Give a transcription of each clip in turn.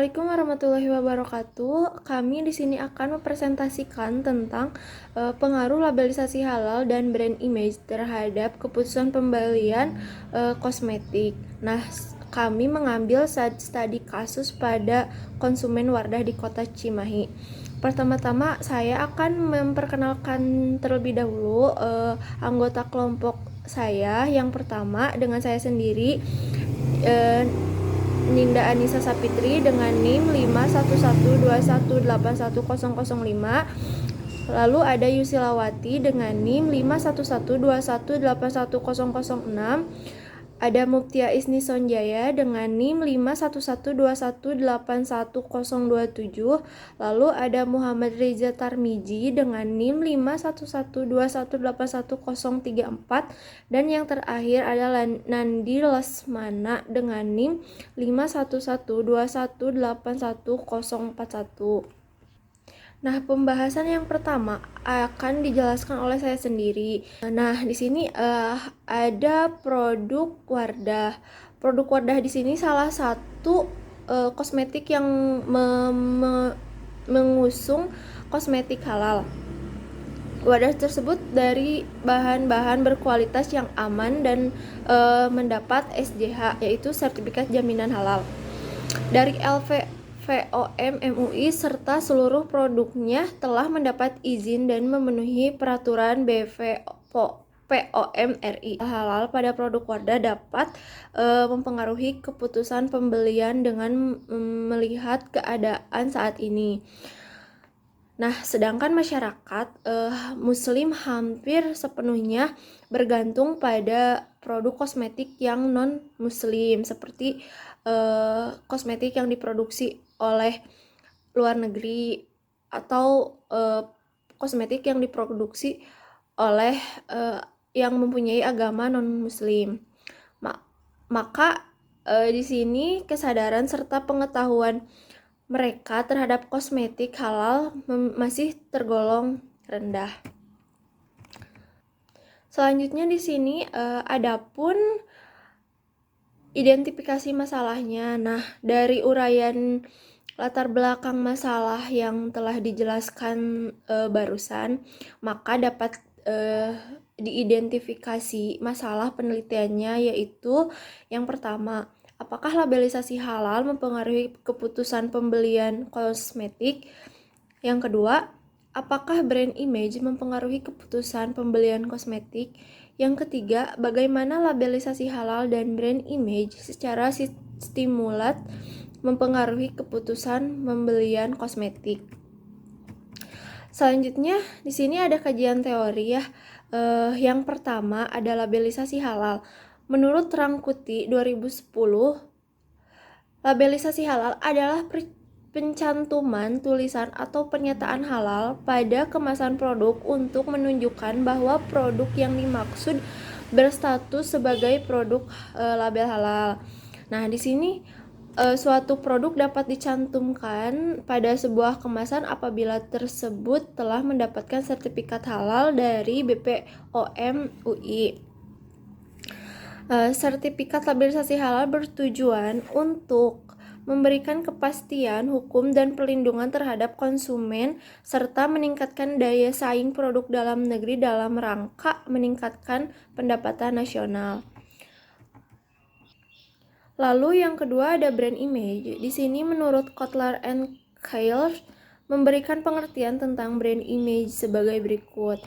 Assalamualaikum warahmatullahi wabarakatuh. Kami di sini akan mempresentasikan tentang pengaruh labelisasi halal dan brand image terhadap keputusan pembelian kosmetik. Nah, kami mengambil studi kasus pada konsumen Wardah di Kota Cimahi. Pertama-tama saya akan memperkenalkan terlebih dahulu anggota kelompok saya. Yang pertama dengan saya sendiri, Ninda Anissa Sapitri dengan NIM 51121818005. Lalu ada Yusilawati dengan NIM 51121818006. Ada Muktia Isni Sonjaya dengan NIM 51121818027. Lalu ada Muhammad Reza Tarmiji dengan NIM 51121818034. Dan yang terakhir adalah Nandi Lesmana dengan NIM 51121818041. Nah, pembahasan yang pertama akan dijelaskan oleh saya sendiri. Nah, di sini ada produk Wardah. Produk Wardah di sini salah satu kosmetik yang mengusung kosmetik halal. Wadah tersebut dari bahan-bahan berkualitas yang aman dan mendapat SJH, yaitu Sertifikat Jaminan Halal, dari LVVOM MUI, serta seluruh produknya telah mendapat izin dan memenuhi peraturan BPOM RI. Halal pada produk Wardah dapat mempengaruhi keputusan pembelian dengan melihat keadaan saat ini. Nah, sedangkan masyarakat Muslim hampir sepenuhnya bergantung pada produk kosmetik yang non-Muslim, seperti kosmetik yang diproduksi oleh luar negeri atau kosmetik yang diproduksi oleh yang mempunyai agama non-Muslim. Maka di sini kesadaran serta pengetahuan mereka terhadap kosmetik halal masih tergolong rendah. Selanjutnya di sini adapun identifikasi masalahnya. Nah, dari uraian latar belakang masalah yang telah dijelaskan barusan, maka dapat diidentifikasi masalah penelitiannya, yaitu yang pertama, apakah labelisasi halal mempengaruhi keputusan pembelian kosmetik? Yang kedua, apakah brand image mempengaruhi keputusan pembelian kosmetik? Yang ketiga, bagaimana labelisasi halal dan brand image secara stimulat mempengaruhi keputusan pembelian kosmetik? Selanjutnya, di sini ada kajian teori ya. Yang pertama ada labelisasi halal. Menurut Rangkuti 2010, labelisasi halal adalah pencantuman tulisan atau pernyataan halal pada kemasan produk untuk menunjukkan bahwa produk yang dimaksud berstatus sebagai produk label halal. Nah, di sini suatu produk dapat dicantumkan pada sebuah kemasan apabila tersebut telah mendapatkan sertifikat halal dari BPOM UI. Sertifikat labelisasi halal bertujuan untuk memberikan kepastian hukum dan perlindungan terhadap konsumen serta meningkatkan daya saing produk dalam negeri dalam rangka meningkatkan pendapatan nasional. Lalu yang kedua ada brand image. Di sini menurut Kotler and Kailer memberikan pengertian tentang brand image sebagai berikut.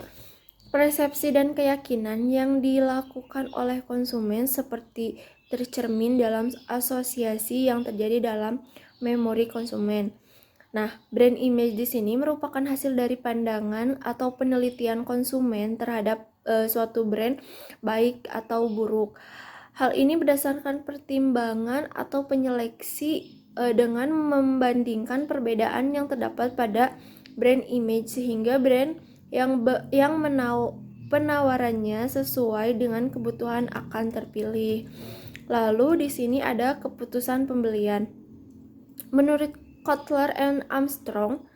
Persepsi dan keyakinan yang dilakukan oleh konsumen seperti tercermin dalam asosiasi yang terjadi dalam memori konsumen. Nah, brand image di sini merupakan hasil dari pandangan atau penelitian konsumen terhadap suatu brand, baik atau buruk. Hal ini berdasarkan pertimbangan atau penyeleksi dengan membandingkan perbedaan yang terdapat pada brand image sehingga brand yang penawarannya sesuai dengan kebutuhan akan terpilih. Lalu di sini ada keputusan pembelian. Menurut Kotler and Armstrong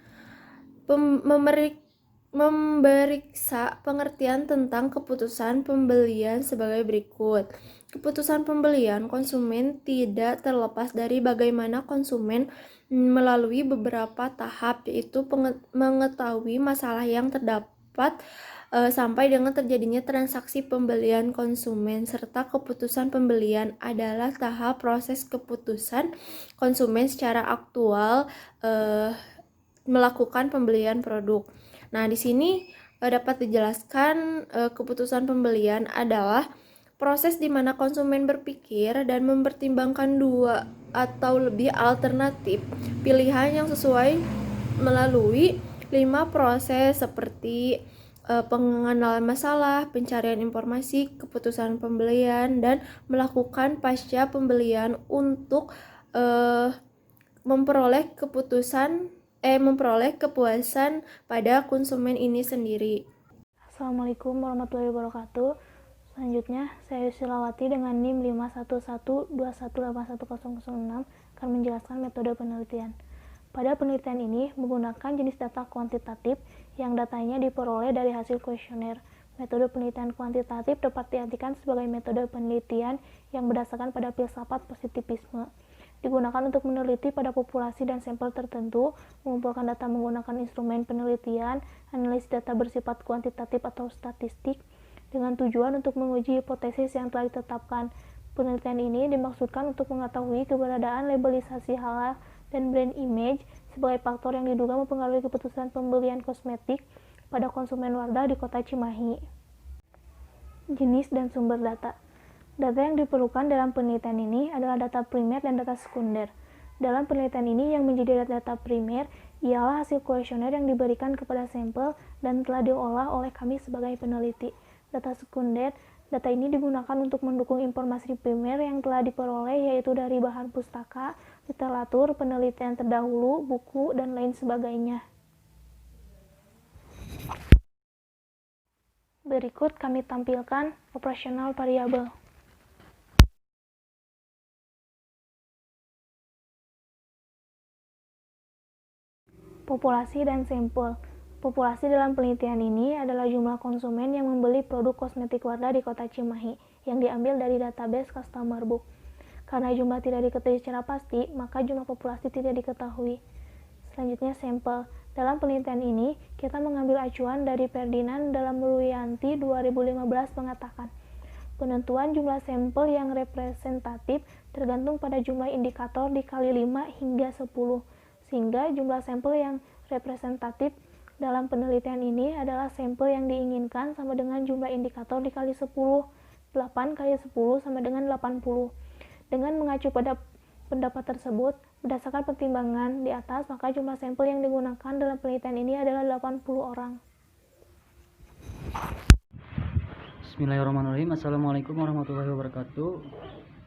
memeriksa pengertian tentang keputusan pembelian sebagai berikut. Keputusan pembelian konsumen tidak terlepas dari bagaimana konsumen melalui beberapa tahap, yaitu mengetahui masalah yang terdapat sampai dengan terjadinya transaksi pembelian konsumen, serta keputusan pembelian adalah tahap proses keputusan konsumen secara aktual melakukan pembelian produk. Nah, di sini dapat dijelaskan keputusan pembelian adalah proses di mana konsumen berpikir dan mempertimbangkan dua atau lebih alternatif pilihan yang sesuai melalui 5 proses seperti pengenalan masalah, pencarian informasi, keputusan pembelian, dan melakukan pasca pembelian untuk memperoleh kepuasan pada konsumen ini sendiri. Assalamualaikum warahmatullahi wabarakatuh. Selanjutnya, saya Yusilawati dengan NIM 51121818006 akan menjelaskan metode penelitian. Pada penelitian ini menggunakan jenis data kuantitatif yang datanya diperoleh dari hasil kuesioner. Metode penelitian kuantitatif dapat diartikan sebagai metode penelitian yang berdasarkan pada filsafat positivisme. Digunakan untuk meneliti pada populasi dan sampel tertentu, mengumpulkan data menggunakan instrumen penelitian, analisis data bersifat kuantitatif atau statistik, dengan tujuan untuk menguji hipotesis yang telah ditetapkan. Penelitian ini dimaksudkan untuk mengetahui keberadaan labelisasi halal dan brand image sebagai faktor yang diduga mempengaruhi keputusan pembelian kosmetik pada konsumen Wardah di kota Cimahi. Jenis dan sumber data. Data yang diperlukan dalam penelitian ini adalah data primer dan data sekunder. Dalam penelitian ini yang menjadi data primer ialah hasil kuesioner yang diberikan kepada sampel dan telah diolah oleh kami sebagai peneliti. Data sekunder, data ini digunakan untuk mendukung informasi primer yang telah diperoleh yaitu dari bahan pustaka, literatur, penelitian terdahulu, buku, dan lain sebagainya. Berikut kami tampilkan operasional variabel. Populasi dan sampel. Populasi dalam penelitian ini adalah jumlah konsumen yang membeli produk kosmetik Wardah di kota Cimahi yang diambil dari database customer book. Karena jumlah tidak diketahui secara pasti, maka jumlah populasi tidak diketahui. Selanjutnya sampel. Dalam penelitian ini, kita mengambil acuan dari Ferdinand dalam Ruyanti 2015 mengatakan, penentuan jumlah sampel yang representatif tergantung pada jumlah indikator dikali 5 hingga 10. Sehingga jumlah sampel yang representatif dalam penelitian ini adalah sampel yang diinginkan sama dengan jumlah indikator dikali 10. 8 kali 10 sama dengan 80. Dengan mengacu pada pendapat tersebut, berdasarkan pertimbangan di atas, maka jumlah sampel yang digunakan dalam penelitian ini adalah 80 orang. Bismillahirrahmanirrahim. Assalamualaikum warahmatullahi wabarakatuh.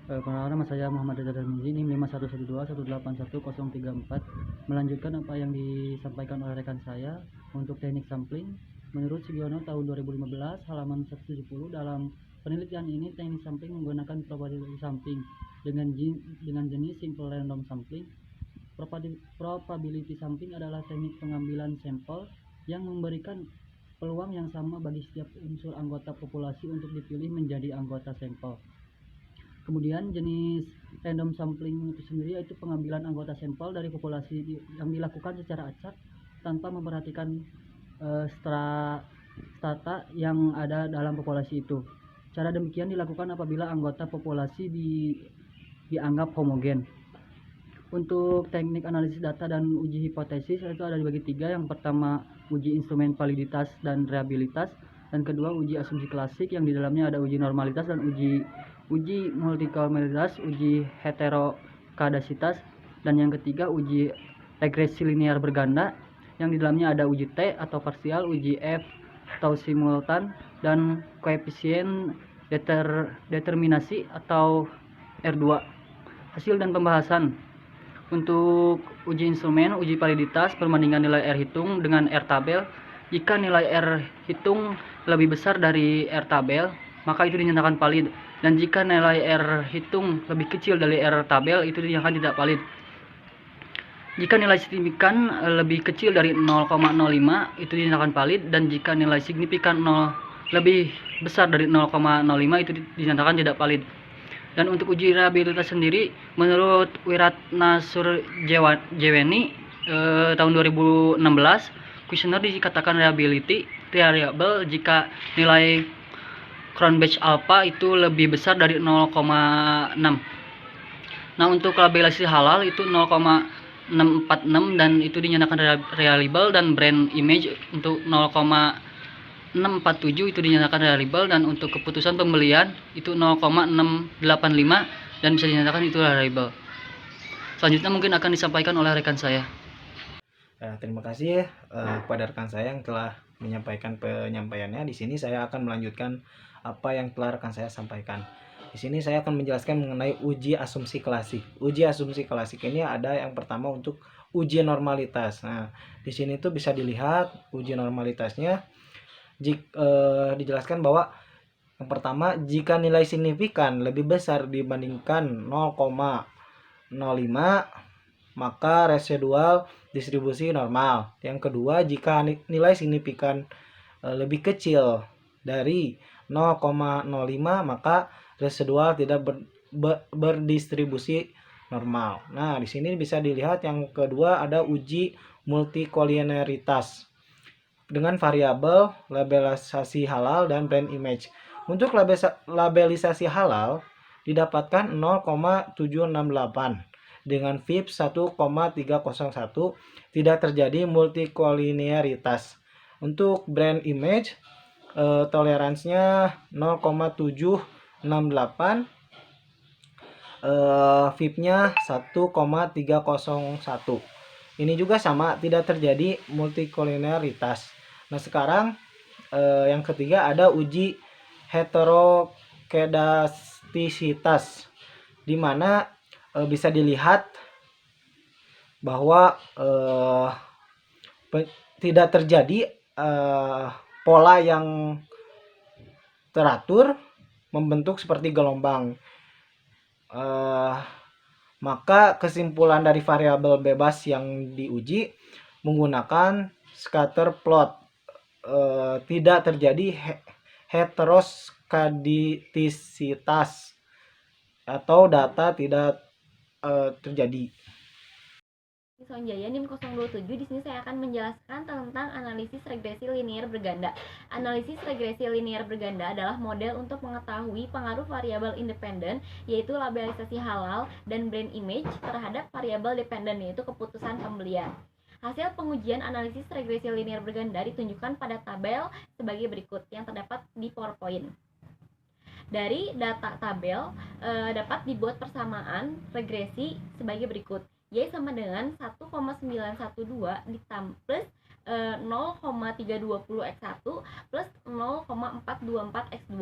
Perkenalkan, nama saya Muhammad Reza Darmizi, NIM 51121181034. Melanjutkan apa yang disampaikan oleh rekan saya untuk teknik sampling. Menurut Sugiono tahun 2015 halaman 170, dalam penelitian ini teknik sampling menggunakan probability sampling dengan jenis simple random sampling. Probability sampling adalah teknik pengambilan sampel yang memberikan peluang yang sama bagi setiap unsur anggota populasi untuk dipilih menjadi anggota sampel. Kemudian jenis random sampling itu sendiri yaitu pengambilan anggota sampel dari populasi yang dilakukan secara acak tanpa memperhatikan strata yang ada dalam populasi itu. Cara demikian dilakukan apabila anggota populasi dianggap homogen. Untuk teknik analisis data dan uji hipotesis itu ada dibagi 3. Yang pertama uji instrumen validitas dan reliabilitas, dan kedua uji asumsi klasik yang di dalamnya ada uji normalitas dan uji multikolomalitas, uji heterokadasitas, dan yang ketiga uji regresi linear berganda yang di dalamnya ada uji T atau parsial, uji F atau simultan, dan koefisien determinasi atau R2. Hasil dan pembahasan. Untuk uji instrumen, uji validitas, perbandingan nilai R hitung dengan R tabel. Jika nilai R hitung lebih besar dari R tabel, maka itu dinyatakan valid. Dan jika nilai R hitung lebih kecil dari R tabel, itu dinyatakan tidak valid. Jika nilai signifikan lebih kecil dari 0,05, itu dinyatakan valid. Dan jika nilai signifikan lebih besar dari 0,05, itu dinyatakan tidak valid. Dan untuk uji reliabilitas sendiri, menurut Wiratna Surjeweni tahun 2016, kuesioner dikatakan reliable jika nilai Cronbach alpha itu lebih besar dari 0,6. Nah, untuk labelasi halal itu 0,646 dan itu dinyatakan reliable, dan brand image untuk 0,647 itu dinyatakan reliable, dan untuk keputusan pembelian itu 0,685 dan bisa dinyatakan itu reliable. Selanjutnya mungkin akan disampaikan oleh rekan saya. Terima kasih kepada rekan saya yang telah menyampaikan penyampaiannya. Di sini saya akan melanjutkan apa yang telah rekan saya sampaikan. Di sini saya akan menjelaskan mengenai uji asumsi klasik. Uji asumsi klasik ini ada yang pertama untuk uji normalitas. Nah, di sini tuh bisa dilihat uji normalitasnya. Dijelaskan bahwa yang pertama, jika nilai signifikan lebih besar dibandingkan 0,05, maka residual distribusi normal. Yang kedua, jika nilai signifikan lebih kecil dari 0,05, maka residual tidak berdistribusi normal. Nah, di sini bisa dilihat yang kedua ada uji multikolinearitas dengan variabel labelisasi halal dan brand image. Untuk labelisasi halal didapatkan 0,768 dengan VIP 1,301, tidak terjadi multikolinearitas. Untuk brand image toleransinya 0,768, VIP-nya 1,301. Ini juga sama, tidak terjadi multikolinearitas. Nah, sekarang yang ketiga ada uji heterokedastisitas, di mana bisa dilihat bahwa tidak terjadi pola yang teratur membentuk seperti gelombang. Maka kesimpulan dari variabel bebas yang diuji menggunakan scatter plot. Tidak terjadi heteroskaditisitas atau data tidak terjadi. Sonjaya NIM 027. Di sini saya akan menjelaskan tentang analisis regresi linear berganda. Analisis regresi linear berganda adalah model untuk mengetahui pengaruh variabel independen, yaitu labelisasi halal dan brand image, terhadap variabel dependen, yaitu keputusan pembelian. Hasil pengujian analisis regresi linear berganda ditunjukkan pada tabel sebagai berikut yang terdapat di PowerPoint. Dari data tabel dapat dibuat persamaan regresi sebagai berikut. Y sama dengan 1,912 plus 0,320x1 plus 0,424x2.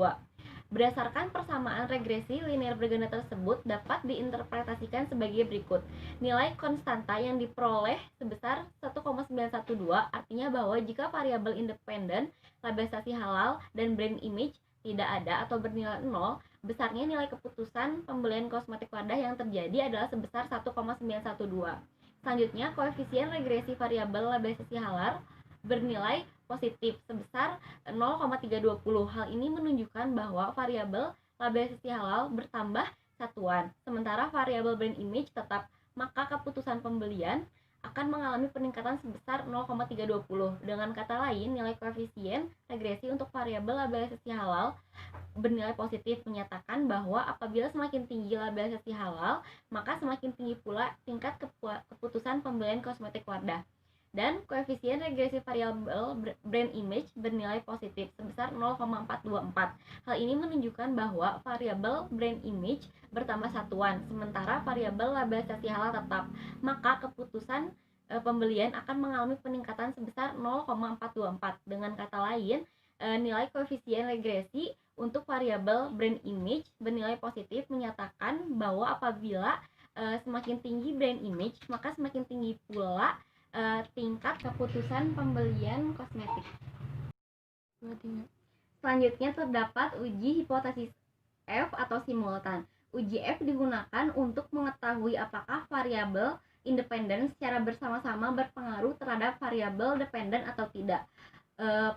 Berdasarkan persamaan regresi linear berganda tersebut dapat diinterpretasikan sebagai berikut. Nilai konstanta yang diperoleh sebesar 1,912, artinya bahwa jika variabel independen, labelisasi halal, dan brand image tidak ada atau bernilai 0, besarnya nilai keputusan pembelian kosmetik wadah yang terjadi adalah sebesar 1,912. Selanjutnya, koefisien regresi variabel labelisasi halal bernilai positif sebesar 0,320. Hal ini menunjukkan bahwa variabel labelisasi halal bertambah satuan, sementara variabel brand image tetap, maka keputusan pembelian akan mengalami peningkatan sebesar 0,320. Dengan kata lain, nilai koefisien regresi untuk variabel labelisasi halal bernilai positif, menyatakan bahwa apabila semakin tinggi labelisasi halal, maka semakin tinggi pula tingkat keputusan pembelian kosmetik wadah. Dan koefisien regresi variabel brand image bernilai positif sebesar 0,424. Hal ini menunjukkan bahwa variabel brand image bertambah satuan, sementara variabel labelisasi halal tetap, maka keputusan pembelian akan mengalami peningkatan sebesar 0,424. Dengan kata lain, nilai koefisien regresi untuk variabel brand image bernilai positif, menyatakan bahwa apabila semakin tinggi brand image, maka semakin tinggi pula tingkat keputusan pembelian kosmetik. Selanjutnya terdapat uji hipotesis F atau simultan. Uji F digunakan untuk mengetahui apakah variabel independen secara bersama-sama berpengaruh terhadap variabel dependen atau tidak.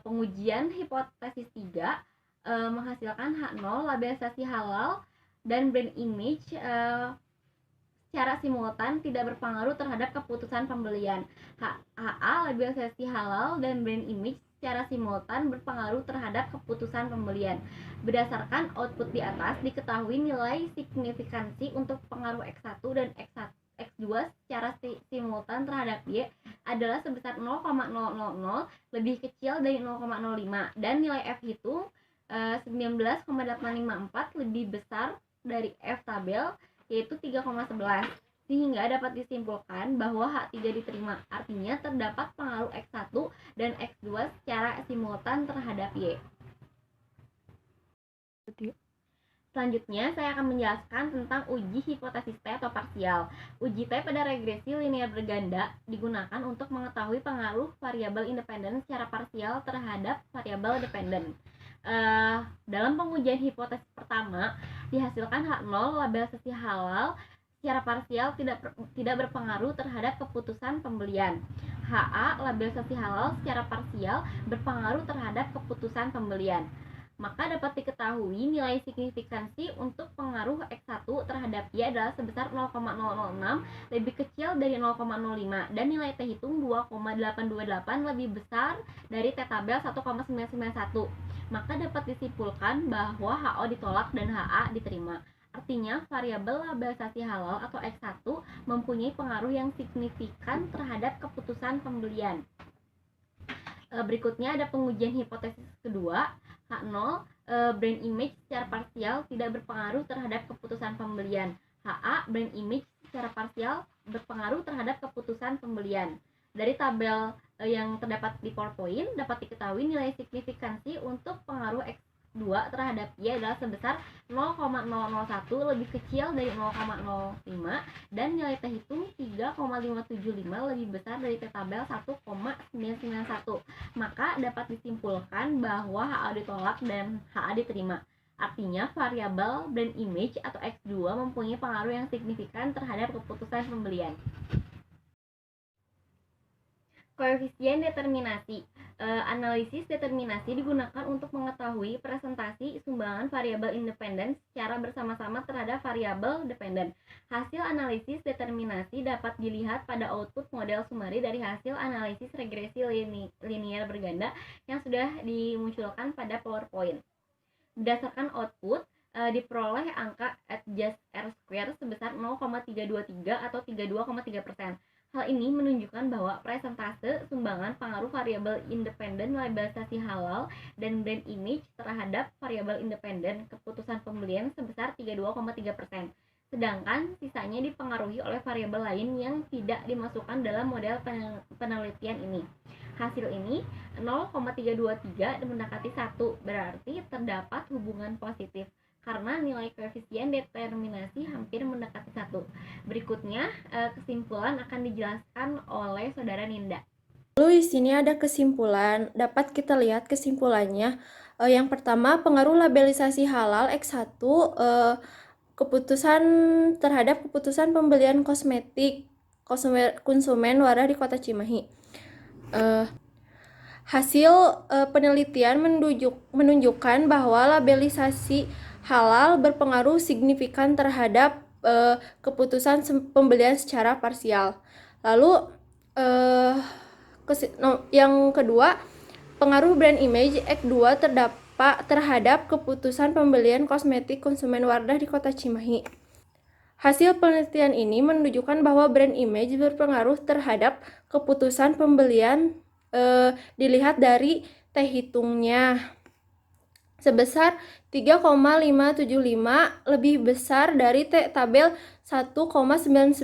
Pengujian hipotesis 3 menghasilkan H0 labelisasi halal dan brand image secara simultan tidak berpengaruh terhadap keputusan pembelian. HA, label halal dan brand image secara simultan berpengaruh terhadap keputusan pembelian. Berdasarkan output di atas, diketahui nilai signifikansi untuk pengaruh X1 dan X2 secara simultan terhadap Y adalah sebesar 0,000 lebih kecil dari 0,05 dan nilai F hitung 19,854 lebih besar dari F tabel yaitu 3,11, sehingga dapat disimpulkan bahwa H3 diterima. Artinya terdapat pengaruh X1 dan X2 secara simultan terhadap Y. Selanjutnya, saya akan menjelaskan tentang uji hipotesis T atau parsial. Uji T pada regresi linear berganda digunakan untuk mengetahui pengaruh variabel independen secara parsial terhadap variabel dependen. Dalam pengujian hipotesis pertama, dihasilkan H0 label sesi halal secara parsial tidak berpengaruh terhadap keputusan pembelian. HA label sesi halal secara parsial berpengaruh terhadap keputusan pembelian. Maka dapat diketahui nilai signifikansi untuk pengaruh X1 terhadap Y adalah sebesar 0,006 lebih kecil dari 0,05 dan nilai T hitung 2,828 lebih besar dari T tabel 1,991. Maka dapat disimpulkan bahwa HO ditolak dan HA diterima. Artinya variabel labelsasi halal atau X1 mempunyai pengaruh yang signifikan terhadap keputusan pembelian. Berikutnya ada pengujian hipotesis kedua. H0, brand image secara parsial tidak berpengaruh terhadap keputusan pembelian. HA, brand image secara parsial berpengaruh terhadap keputusan pembelian. Dari tabel yang terdapat di PowerPoint dapat diketahui nilai signifikansi untuk pengaruh X2 terhadap Y adalah sebesar 0,001 lebih kecil dari 0,05 dan nilai T hitung 3,575 lebih besar dari T tabel 1,991. Maka dapat disimpulkan bahwa HA ditolak dan HA diterima. Artinya variabel brand image atau X2 mempunyai pengaruh yang signifikan terhadap keputusan pembelian. Koefisien determinasi. Analisis determinasi digunakan untuk mengetahui presentasi sumbangan variabel independen secara bersama-sama terhadap variabel dependen. Hasil analisis determinasi dapat dilihat pada output model summary dari hasil analisis regresi linear berganda yang sudah dimunculkan pada PowerPoint. Berdasarkan output, diperoleh angka adjust R-square sebesar 0,323 atau 32,3%. Hal ini menunjukkan bahwa presentase sumbangan pengaruh variabel independen labelsasi halal dan brand image terhadap variabel independen keputusan pembelian sebesar 32,3%. Sedangkan sisanya dipengaruhi oleh variabel lain yang tidak dimasukkan dalam model penelitian ini. Hasil ini 0,323 mendekati 1, berarti terdapat hubungan positif karena nilai koefisien determinasi hampir mendekati 1. Berikutnya, kesimpulan akan dijelaskan oleh Saudara Ninda. Lalu di sini ada kesimpulan, dapat kita lihat kesimpulannya. Yang pertama, pengaruh labelisasi halal X1 keputusan terhadap keputusan pembelian kosmetik konsumen wadah di Kota Cimahi. Hasil penelitian menunjukkan bahwa labelisasi halal berpengaruh signifikan terhadap keputusan pembelian secara parsial. Lalu yang kedua, pengaruh brand image X2 terhadap keputusan pembelian kosmetik konsumen wadah di Kota Cimahi. Hasil penelitian ini menunjukkan bahwa brand image berpengaruh terhadap keputusan pembelian dilihat dari T hitungnya sebesar 3,575 lebih besar dari T tabel 1,991.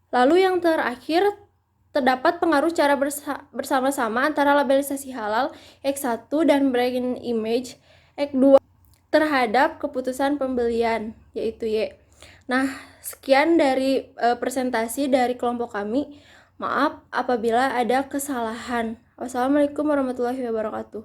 Lalu yang terakhir, terdapat pengaruh secara bersama-sama antara labelisasi halal X1 dan brand image X2 terhadap keputusan pembelian, yaitu Y. Nah, sekian dari presentasi dari kelompok kami. Maaf apabila ada kesalahan. Wassalamualaikum warahmatullahi wabarakatuh.